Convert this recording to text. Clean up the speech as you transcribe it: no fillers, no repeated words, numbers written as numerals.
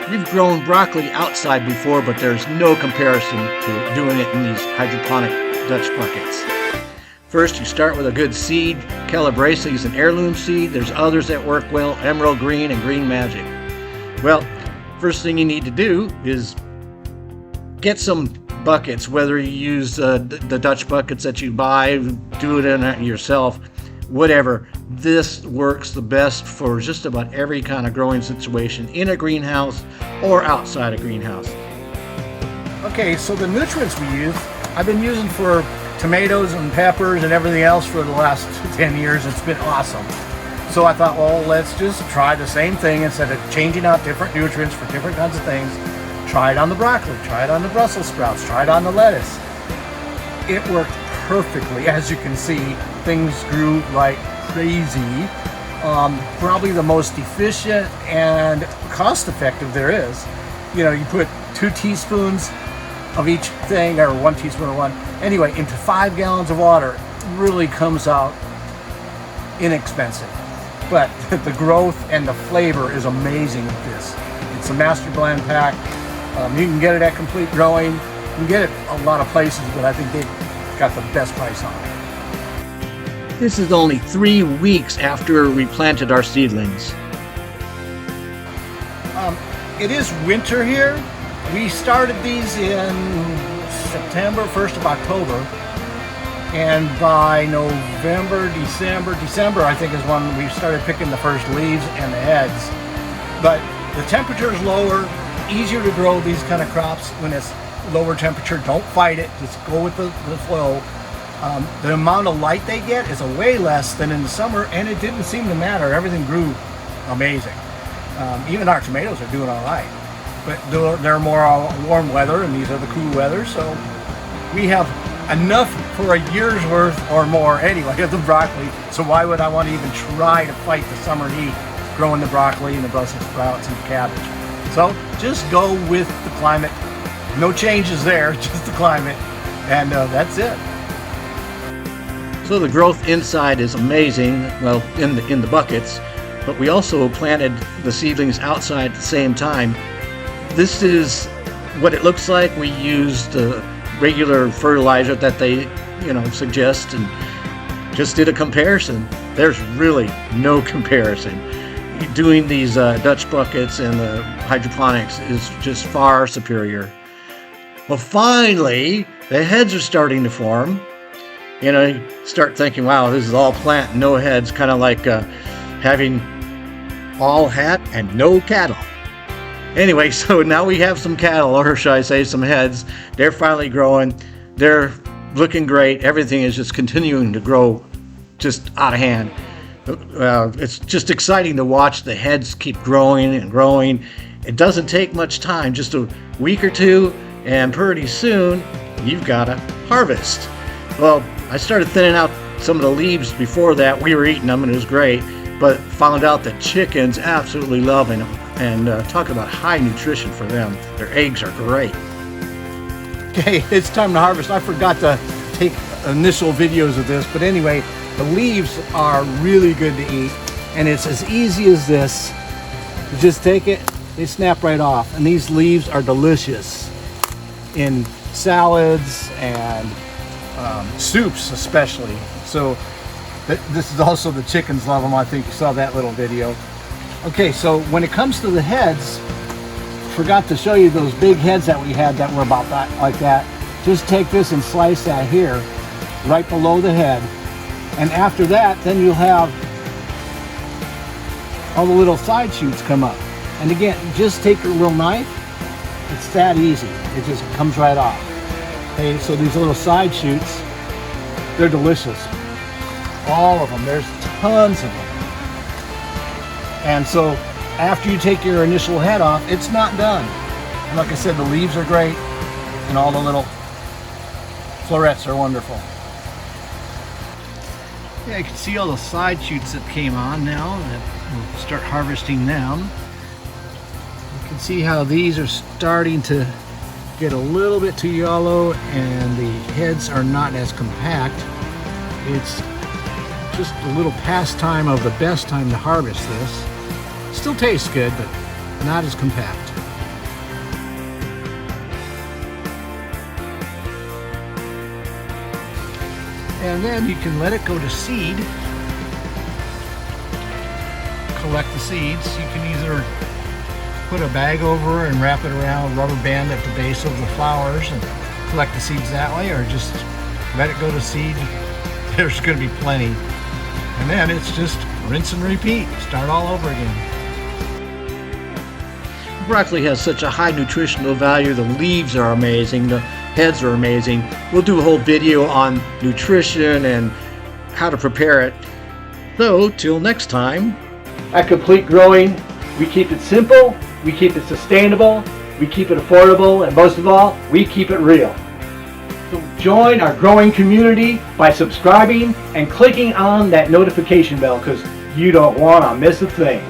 We've grown broccoli outside before, but there's no comparison to doing it in these hydroponic Dutch buckets. First, you start with a good seed. Calabrese is an heirloom seed. There's others that work well, Emerald Green and Green Magic. Well, first thing you need to do is get some buckets, whether you use the Dutch buckets that you buy, do it in it yourself, whatever. This works the best for just about every kind of growing situation in a greenhouse or outside a greenhouse. Okay, so the nutrients we use, I've been using for tomatoes and peppers and everything else for the last 10 years. It's been awesome. So I thought, well, let's just try the same thing instead of changing out different nutrients for different kinds of things. Try it on the broccoli, try it on the Brussels sprouts, try it on the lettuce. It worked perfectly. As you can see, things grew like crazy. Probably the most efficient and cost-effective there is. You know, you put 2 teaspoons of each thing, or 1 teaspoon of one, anyway, into 5 gallons of water. It really comes out inexpensive. But the growth and the flavor is amazing with this. It's a master blend pack. You can get it at Complete Growing. You can get it a lot of places, but I think they've got the best price on it. This is only 3 weeks after we planted our seedlings. It is winter here. We started these in September, 1st of October, and by November, December I think is when we started picking the first leaves and the heads. But the temperature is lower, easier to grow these kind of crops when it's lower temperature. Don't fight it, just go with the flow. The amount of light they get is way less than in the summer, and it didn't seem to matter. Everything grew amazing. Even our tomatoes are doing all right, but they're more warm weather, and these are the cool weather, so we have enough for a year's worth or more anyway of the broccoli. So why would I want to even try to fight the summer heat growing the broccoli and the Brussels sprouts and the cabbage? So just go with the climate. No changes there, just the climate, and that's it. So the growth inside is amazing, well, in the buckets, but we also planted the seedlings outside at the same time. This is what it looks like. We used regular fertilizer that they, suggest, and just did a comparison. There's really no comparison. Doing these Dutch buckets and the hydroponics is just far superior. Well, finally, the heads are starting to form. You start thinking, wow, this is all plant, no heads, kind of like having all hat and no cattle. Anyway, so now we have some cattle, or should I say some heads. They're finally growing. They're looking great. Everything is just continuing to grow just out of hand. It's just exciting to watch the heads keep growing and growing. It doesn't take much time, just a week or two, and pretty soon you've got a harvest. Well, I started thinning out some of the leaves before that. We were eating them and it was great, but found out that chickens absolutely loving them, and talk about high nutrition for them. Their eggs are great. Okay, it's time to harvest. I forgot to take initial videos of this, but anyway, the leaves are really good to eat, and it's as easy as this. You just take it, they snap right off, and these leaves are delicious in salads and soups especially. So this is also, the chickens love them. I think you saw that little video. Okay, so when it comes to the heads, forgot to show you those big heads that we had that were about that, like that. Just take this and slice that here, right below the head. And after that, then you'll have all the little side shoots come up. And again, just take your little knife. It's that easy. It just comes right off. Okay, so these little side shoots, they're delicious. All of them, there's tons of them. And so after you take your initial head off, it's not done. And like I said, the leaves are great, and all the little florets are wonderful. Yeah, you can see all the side shoots that came on now, that we'll start harvesting them. You can see how these are starting to get a little bit too yellow, and the heads are not as compact. It's just a little past time of the best time to harvest this. Still tastes good, but not as compact. And then you can let it go to seed. Collect the seeds. You can either put a bag over and wrap it around a rubber band at the base of the flowers and collect the seeds that way, or just let it go to seed. There's going to be plenty. And then it's just rinse and repeat. Start all over again. Broccoli has such a high nutritional value. The leaves are amazing. The heads are amazing. We'll do a whole video on nutrition and how to prepare it. So, till next time. At Complete Growing, we keep it simple, we keep it sustainable, we keep it affordable, and most of all, we keep it real. So join our growing community by subscribing and clicking on that notification bell, because you don't want to miss a thing.